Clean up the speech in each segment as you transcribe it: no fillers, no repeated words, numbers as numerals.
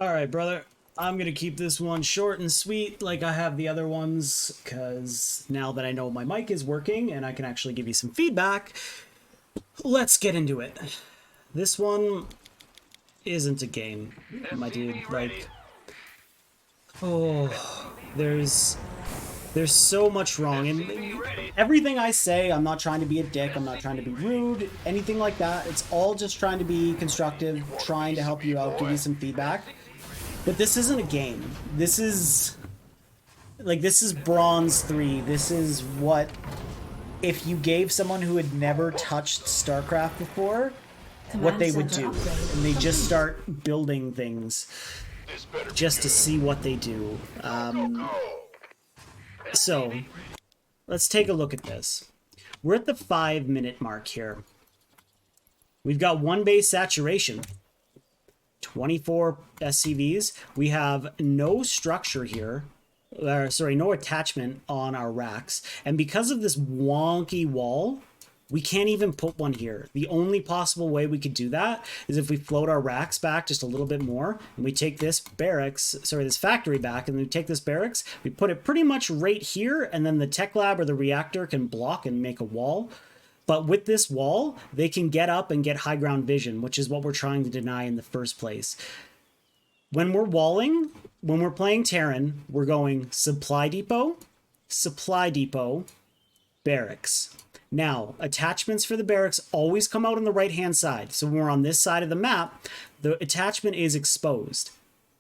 All right, brother. I'm going to keep this one short and sweet like I have the other ones, because now that I know my mic is working and I can actually give you some feedback, let's get into it. This one isn't a game, my dude. SCV ready. Like, oh, there's so much wrong. SCV And ready. everything I say, I'm not trying to be a dick, I'm not trying to be SCV ready. rude, anything like that. It's all just trying to be constructive, You want a trying to piece of help me, you out, give boy? you some feedback. SCV ready. But this isn't a game. This is Bronze 3. This is what if you gave someone who had never touched StarCraft before what Command they would center do. upgrade And they just complete. start building things This better be just to good. see what they do. Go. So, let's take a look at this. We're at the 5-minute mark here. We've got one base saturation. 24 SCVs. We have no structure here. No attachment on our racks. And because of this wonky wall, we can't even put one here. The only possible way we could do that is if we float our racks back just a little bit more, and we take this this factory back, and we take this barracks, we put it pretty much right here, and then the tech lab or the reactor can block and make a wall. But with this wall, they can get up and get high ground vision, which is what we're trying to deny in the first place. When we're walling, when we're playing Terran, we're going supply depot, barracks. Now, attachments for the barracks always come out on the right-hand side. So when we're on this side of the map, the attachment is exposed.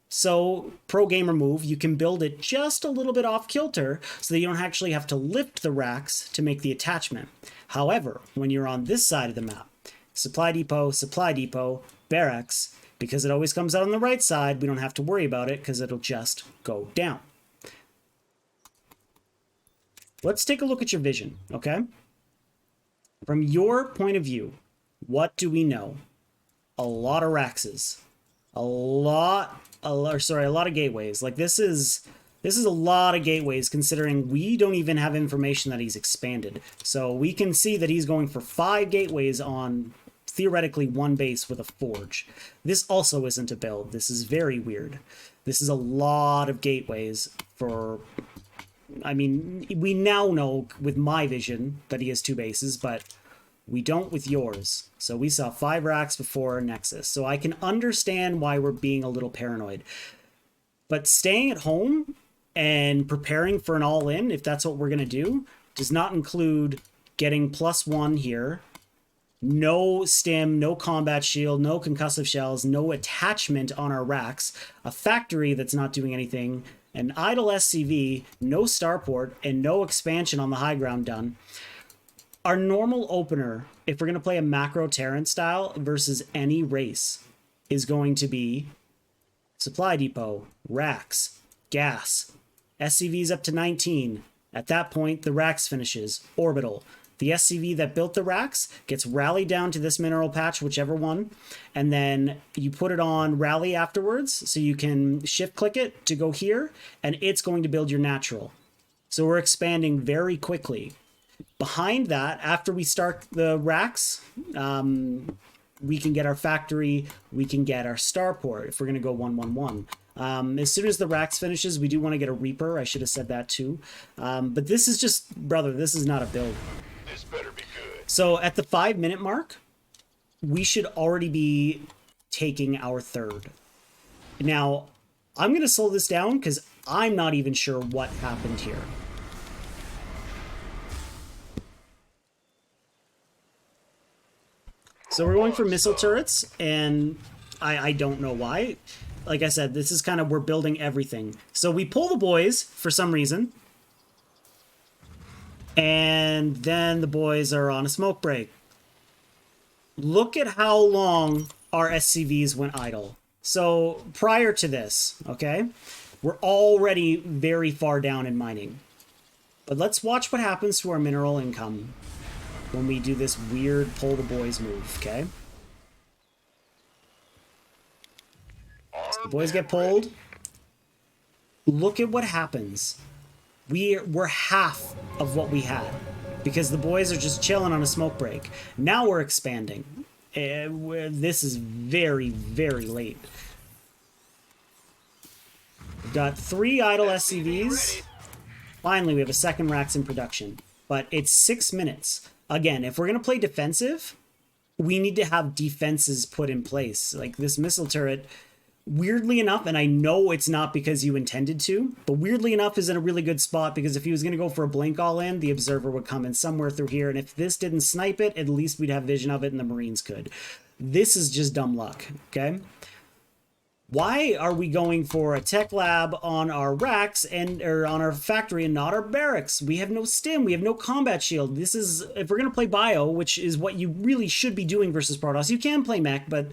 So, pro gamer move, you can build it just a little bit off kilter so that you don't actually have to lift the racks to make the attachment. However, when you're on this side of the map, supply depot, barracks, because it always comes out on the right side, we don't have to worry about it because it'll just go down. Let's take a look at your vision, okay? From your point of view, what do we know? A lot of raxes. A lot of gateways. Like this is a lot of gateways considering we don't even have information that he's expanded. So we can see that he's going for 5 gateways on theoretically one base with a forge. This also isn't a build. This is very weird. This is a lot of gateways for... I mean, we now know with my vision that he has 2 bases, but we don't with yours. So we saw 5 racks before Nexus. So I can understand why we're being a little paranoid. But staying at home and preparing for an all-in, if that's what we're going to do, does not include getting +1 here. No stim, no combat shield, no concussive shells, no attachment on our racks, a factory that's not doing anything, an idle SCV, no starport, and no expansion on the high ground done. Our normal opener, if we're going to play a macro Terran style versus any race, is going to be supply depot, racks, gas, SCVs up to 19. At that point, the racks finishes, orbital. The SCV that built the racks gets rallied down to this mineral patch, whichever one, and then you put it on rally afterwards, so you can shift click it to go here, and it's going to build your natural. So we're expanding very quickly. Behind that, after we start the racks, we can get our factory, we can get our starport if we're going to go 1-1-1. As soon as the racks finishes, we do want to get a Reaper. I should have said that too. But this is just, brother, this is not a build. This better be good. So at the 5-minute mark, we should already be taking our third. Now, I'm going to slow this down because I'm not even sure what happened here. So we're going for missile turrets, and I don't know why. Like I said, this is kind of, we're building everything. So we pull the boys for some reason. And then the boys are on a smoke break. Look at how long our SCVs went idle. So prior to this, okay, we're already very far down in mining. But let's watch what happens to our mineral income when we do this weird pull the boys move, okay? So the boys get pulled. Look at what happens. We're half of what we had because the boys are just chilling on a smoke break. Now we're expanding. This is very, very late. We've got 3 idle SCVs. Finally, we have a second Rax in production. But it's 6 minutes. Again, if we're going to play defensive, we need to have defenses put in place. Like this missile turret, weirdly enough, and I know it's not because you intended to, but weirdly enough is in a really good spot because if he was going to go for a blink all in, the observer would come in somewhere through here. And if this didn't snipe it, at least we'd have vision of it and the Marines could. This is just dumb luck, okay? Why are we going for a tech lab on our racks or on our factory and not our barracks? We have no stim. We have no combat shield. This is, if we're going to play bio, which is what you really should be doing versus Protoss, you can play mech, but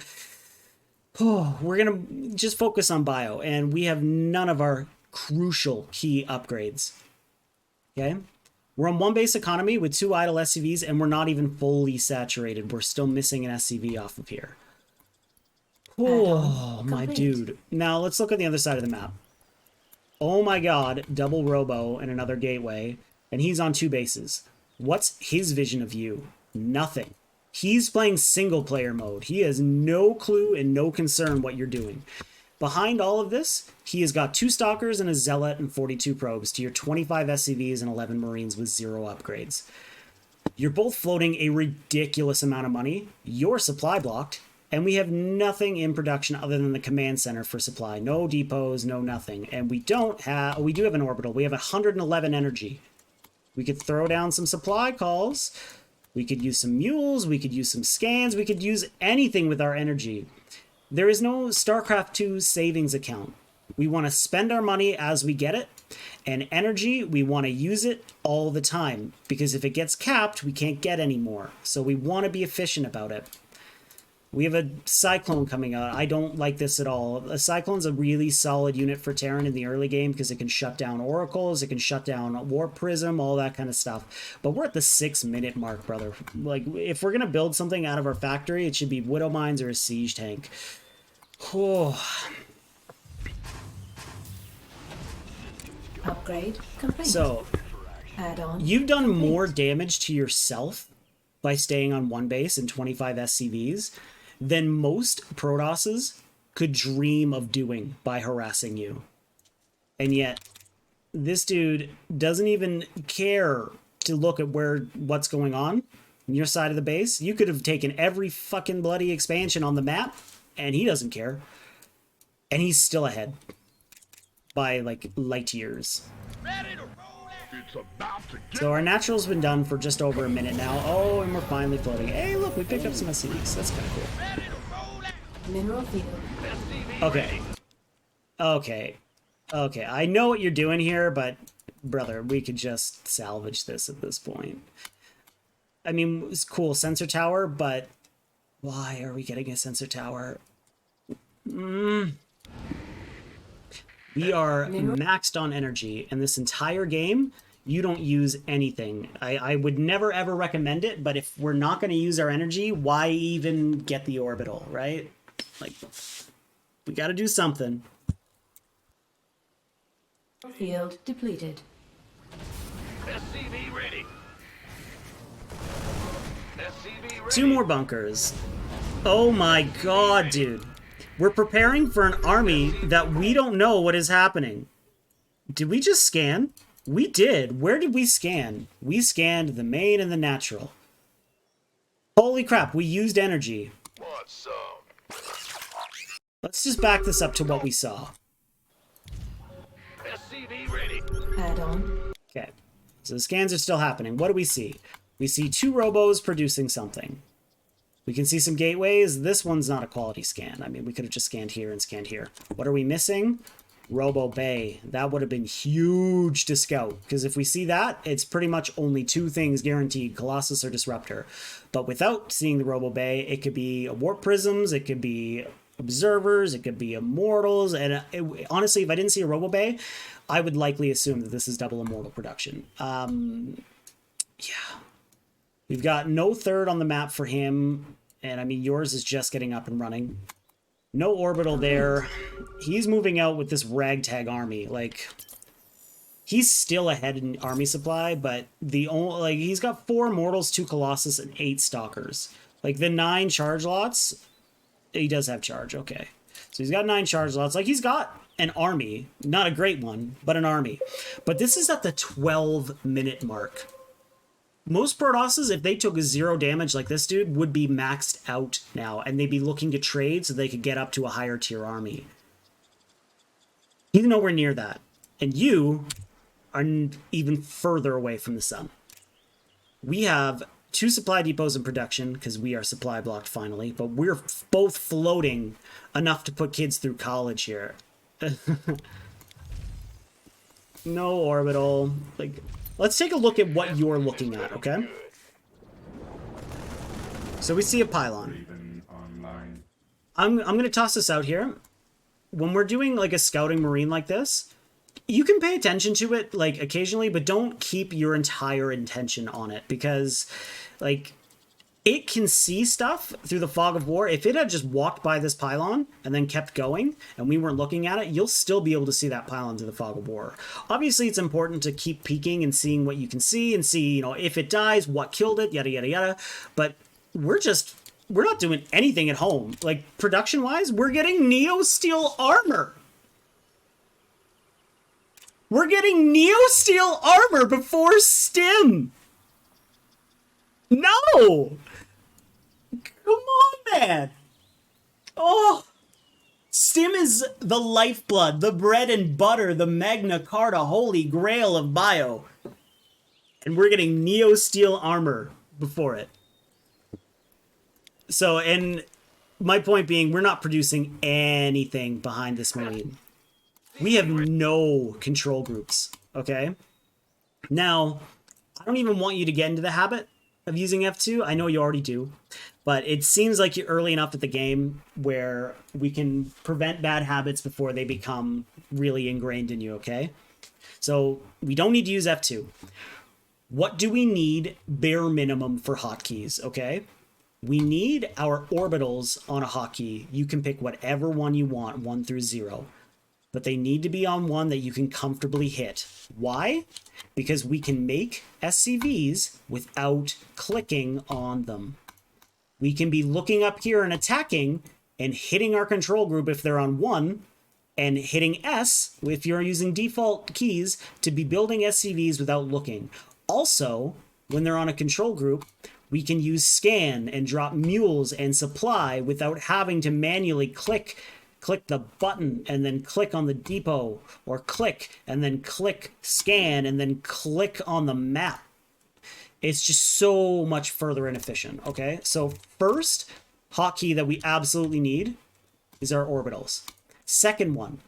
we're going to just focus on bio. And we have none of our crucial key upgrades. Okay? We're on 1 base economy with 2 idle SCVs, and we're not even fully saturated. We're still missing an SCV off of here. Oh, my dude. Now, let's look at the other side of the map. Oh my god, double robo and another gateway, and he's on 2 bases. What's his vision of you? Nothing. He's playing single player mode. He has no clue and no concern what you're doing. Behind all of this, he has got 2 stalkers and a zealot and 42 probes to your 25 SCVs and 11 Marines with 0 upgrades. You're both floating a ridiculous amount of money. You're supply blocked. And we have nothing in production other than the command center for supply. No depots, no nothing. And we do have an orbital. We have 111 energy. We could throw down some supply calls. We could use some mules. We could use some scans. We could use anything with our energy. There is no StarCraft 2 savings account. We want to spend our money as we get it. And energy, we want to use it all the time. Because if it gets capped, we can't get any more. So we want to be efficient about it. We have a Cyclone coming out. I don't like this at all. A Cyclone's a really solid unit for Terran in the early game because it can shut down Oracles, it can shut down Warp Prism, all that kind of stuff. But we're at the 6-minute mark, brother. Like, if we're going to build something out of our factory, it should be Widow Mines or a Siege Tank. Oh. Upgrade complete. So, add on. You've done more damage to yourself by staying on 1 base and 25 SCVs than most Protosses could dream of doing by harassing you. And yet, this dude doesn't even care to look at what's going on your side of the base. You could have taken every fucking bloody expansion on the map, and he doesn't care. And he's still ahead by, like, light years. So our natural's been done for just over a minute now. Oh, and we're finally floating. Hey, look, we picked up some SCVs. That's kind of cool. Mineral field. Okay. Okay. Okay. I know what you're doing here, but, brother, we could just salvage this at this point. I mean, it's cool, sensor tower, but why are we getting a sensor tower? We are maxed on energy, and this entire game, you don't use anything. I would never ever recommend it, but if we're not going to use our energy, why even get the orbital, right? Like, we got to do something. Field depleted. SCV ready. SCV ready. 2 more bunkers. Oh my god, dude. We're preparing for an army that we don't know what is happening. Did we just scan? We did. Where did we scan? We scanned the main and the natural. Holy crap, we used energy. Want some? Let's just back this up to what we saw. SCV ready. Add on. Okay, so the scans are still happening. What do we see? We see 2 robos producing something. We can see some gateways. This one's not a quality scan. I mean, we could have just scanned here and scanned here. What are we missing? Robo Bay. That would have been huge to scout, because if we see that, it's pretty much only 2 things guaranteed, Colossus or Disruptor. But without seeing the Robo Bay, it could be Warp Prisms, it could be Observers, it could be Immortals, and honestly, if I didn't see a Robo Bay, I would likely assume that this is double Immortal production. Yeah. We've got no third on the map for him, and I mean, yours is just getting up and running. No orbital there. He's moving out with this ragtag army. Like, he's still ahead in army supply, but he's got 4 Immortals, 2 Colossus, and 8 Stalkers. Like, the 9 charge lots, he does have charge, okay. So he's got 9 charge slots. Like, he's got an army. Not a great one, but an army. But this is at the 12-minute mark. Most Protosses, if they took 0 damage like this dude, would be maxed out now, and they'd be looking to trade so they could get up to a higher tier army. He's nowhere near that. And you are even further away from the sun. We have 2 supply depots in production, because we are supply blocked finally, but we're both floating enough to put kids through college here. No orbital. Like, let's take a look at what you're looking at, okay? So we see a pylon. I'm going to toss this out here. When we're doing like a scouting marine like this, you can pay attention to it like occasionally, but don't keep your entire intention on it, because like it can see stuff through the fog of war. If it had just walked by this pylon and then kept going and we weren't looking at it, you'll still be able to see that pylon through the fog of war. Obviously, it's important to keep peeking and seeing what you can see and see, you know, if it dies, what killed it, yada, yada, yada. But we're not doing anything at home. Like, production-wise, we're getting Neo Steel armor. We're getting Neo Steel armor before Stim. No! Come on, man! Oh! Stim is the lifeblood, the bread and butter, the Magna Carta holy grail of bio. And we're getting Neo Steel armor before it. So, and my point being, we're not producing anything behind this marine. We have no control groups, okay? Now, I don't even want you to get into the habit of using F2. I know you already do, but it seems like you're early enough at the game where we can prevent bad habits before they become really ingrained in you, okay? So we don't need to use F2. What do we need bare minimum for hotkeys, okay? We need our orbitals on a hotkey. You can pick whatever one you want, 1 through 0. But they need to be on one that you can comfortably hit. Why? Because we can make SCVs without clicking on them. We can be looking up here and attacking and hitting our control group if they're on 1, and hitting S if you're using default keys to be building SCVs without looking. Also, when they're on a control group, we can use scan and drop mules and supply without having to manually click the button and then click on the depot, or click and then click scan and then click on the map. It's just so much further inefficient, okay? So first hotkey that we absolutely need is our orbitals. Second one,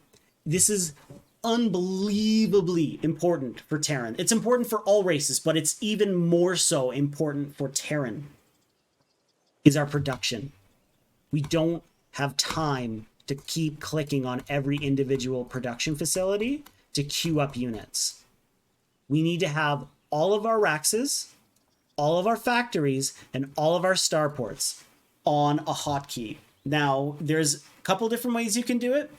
this is unbelievably important for Terran. It's important for all races, but it's even more so important for Terran, is our production. We don't have time to keep clicking on every individual production facility to queue up units. We need to have all of our Raxes, all of our factories, and all of our starports on a hotkey. Now, there's a couple different ways you can do it.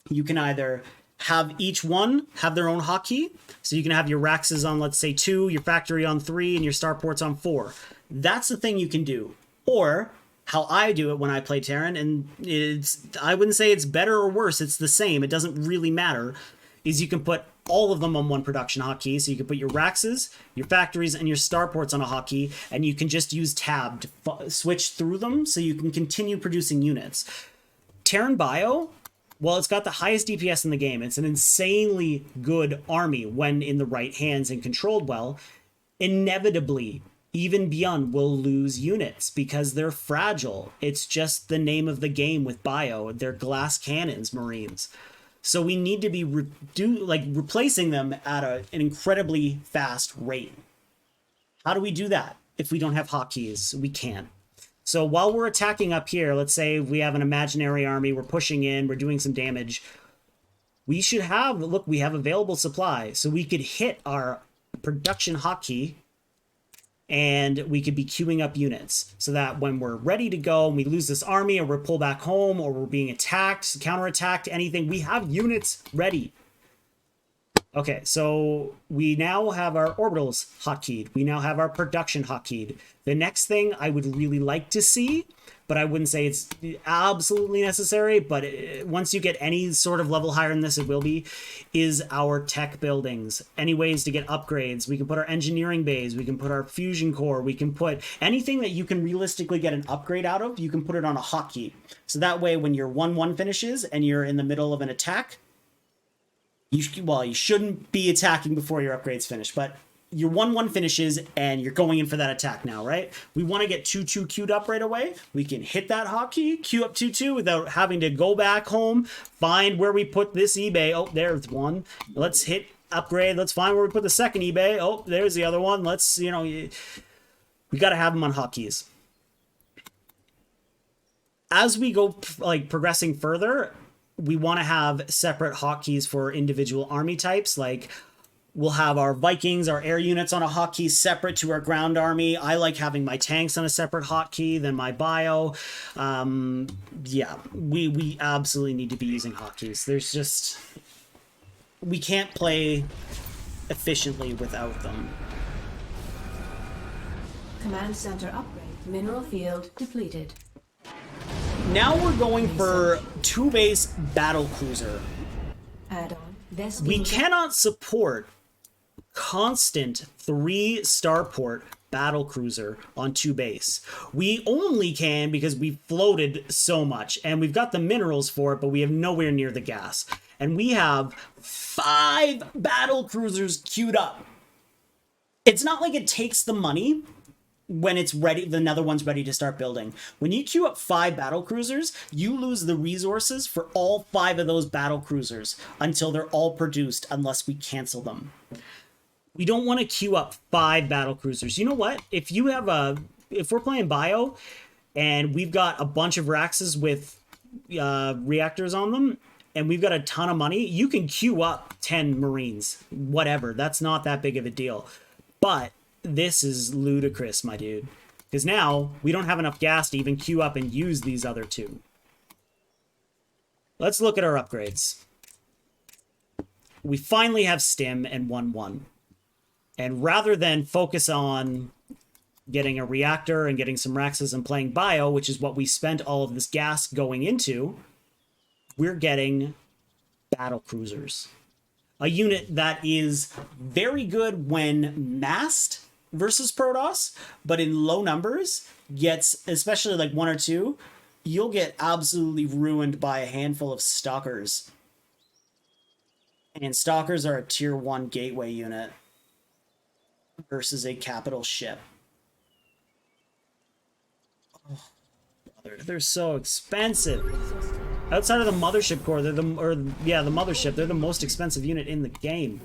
You can either have each one have their own hotkey. So you can have your Raxes on, let's say, 2, your factory on 3, and your starports on 4. That's the thing you can do. Or how I do it when I play Terran, and I wouldn't say it's better or worse, it's the same, it doesn't really matter, is you can put all of them on one production hotkey. So you can put your Raxes, your factories, and your starports on a hotkey, and you can just use tab to switch through them so you can continue producing units. Terran Bio, well, it's got the highest DPS in the game. It's an insanely good army when in the right hands and controlled well. Inevitably, even Beyond will lose units because they're fragile. It's just the name of the game with Bio. They're glass cannons, Marines. So we need to be replacing them at an incredibly fast rate. How do we do that if we don't have hotkeys? We can't. So while we're attacking up here, let's say we have an imaginary army, we're pushing in, we're doing some damage. We should have, look, we have available supply. So we could hit our production hotkey and we could be queuing up units so that when we're ready to go and we lose this army or we're pulled back home or we're being attacked, counterattacked, anything, we have units ready. Okay, so we now have our orbitals hotkeyed. We now have our production hotkeyed. The next thing I would really like to see but I wouldn't say it's absolutely necessary. But once you get any sort of level higher than this, it will be, is our tech buildings. Any ways to get upgrades. We can put our engineering bays, we can put our fusion core, we can put anything that you can realistically get an upgrade out of, you can put it on a hotkey. So that way when your 1-1 finishes and you're in the middle of an attack, you shouldn't be attacking before your upgrades finish, but your 1-1 finishes and you're going in for that attack now, right? We want to get 2-2 queued up right away. We can hit that hotkey, queue up 2-2 without having to go back home, find where we put this eBay. Oh, there's one. Let's hit upgrade. Let's find where we put the second eBay. Oh, there's the other one. Let's, we got to have them on hotkeys. As we go progressing further, we want to have separate hotkeys for individual army types. Like we'll have our Vikings, our air units on a hotkey separate to our ground army. I like having my tanks on a separate hotkey than my bio. Yeah, we absolutely need to be using hotkeys. There's just, we can't play efficiently without them. Command center upgrade. Mineral field depleted. Now we're going for 2-base battle cruiser. Add-on. We cannot support constant 3 starport battle cruiser on 2-base. We only can because we floated so much and we've got the minerals for it, but we have nowhere near the gas. And we have 5 battle cruisers queued up. It's not like it takes the money when it's ready, the another one's ready to start building. When you queue up 5 battle cruisers, you lose the resources for all 5 of those battle cruisers until they're all produced, unless we cancel them. We don't want to queue up 5 battle cruisers. You know what? If we're playing bio and we've got a bunch of Raxes with reactors on them, and we've got a ton of money, you can queue up 10 Marines, whatever. That's not that big of a deal. But this is ludicrous, my dude. Because now we don't have enough gas to even queue up and use these other 2. Let's look at our upgrades. We finally have Stim and 1-1. And rather than focus on getting a reactor and getting some Raxes and playing bio, which is what we spent all of this gas going into, we're getting battle cruisers. A unit that is very good when massed versus Protoss, but in low numbers gets, especially like 1 or 2, you'll get absolutely ruined by a handful of stalkers. And stalkers are a tier 1 gateway unit versus a capital ship. Oh, brother, they're so expensive. Outside of the mothership core, they're the mothership, they're the most expensive unit in the game.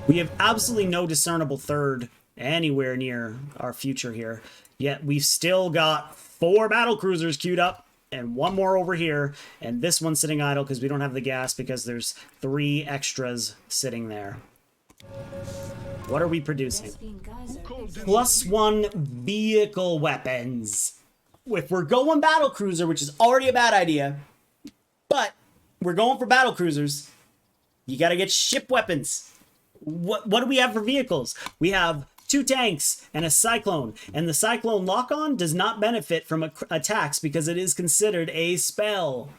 We have absolutely no discernible third anywhere near our future here. Yet we've still got 4 battle cruisers queued up and 1 more over here. And this one's sitting idle because we don't have the gas because there's 3 extras sitting there. What are we producing? +1 vehicle weapons. If we're going battle cruiser, which is already a bad idea, but we're going for battle cruisers, you got to get ship weapons. What do we have for vehicles? We have 2 tanks and a Cyclone, and the Cyclone lock-on does not benefit from attacks because it is considered a spell.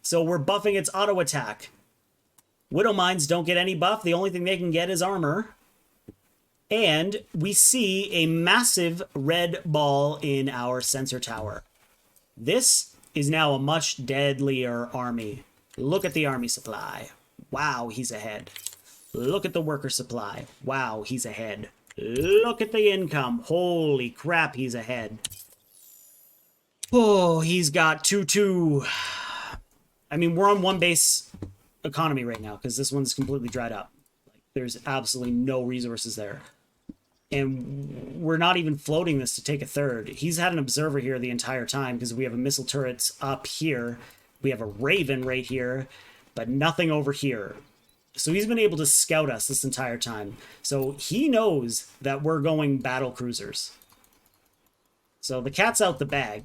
So we're buffing its auto attack. Widow Mines don't get any buff. The only thing they can get is armor. And we see a massive red ball in our sensor tower. This is now a much deadlier army. Look at the army supply. Wow, he's ahead. Look at the worker supply. Wow, he's ahead. Look at the income. Holy crap, he's ahead. Oh, he's got 2-2. I mean, we're on 1-base economy right now because this one's completely dried up. Like, there's absolutely no resources there. And we're not even floating this to take a third. He's had an observer here the entire time because we have a missile turrets up here. We have a Raven right here, but nothing over here. So he's been able to scout us this entire time. So he knows that we're going battle cruisers. So the cat's out the bag.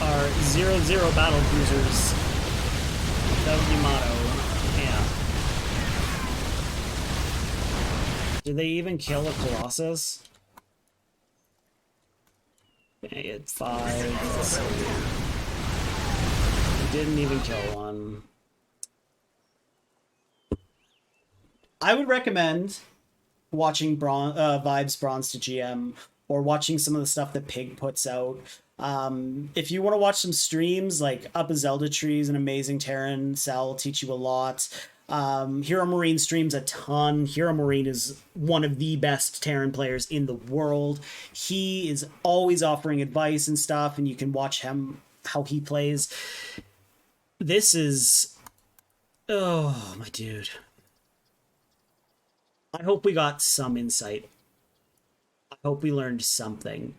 Our 0-0 battle cruisers. Yamato. Yeah. Did they even kill a Colossus? Okay, it's 5. Let's see. Didn't even kill one. I would recommend watching Vibes Bronze to GM or watching some of the stuff that Pig puts out. If you want to watch some streams, like Up a Zelda Tree is an amazing Terran. Sal will teach you a lot. Hero Marine streams a ton. Hero Marine is one of the best Terran players in the world. He is always offering advice and stuff, and you can watch him, how he plays. This is... Oh, my dude. I hope we got some insight. I hope we learned something.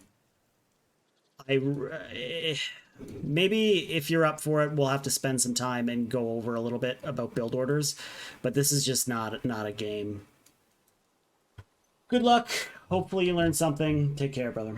Maybe if you're up for it, we'll have to spend some time and go over a little bit about build orders, but this is just not a game. Good luck. Hopefully you learned something. Take care, brother.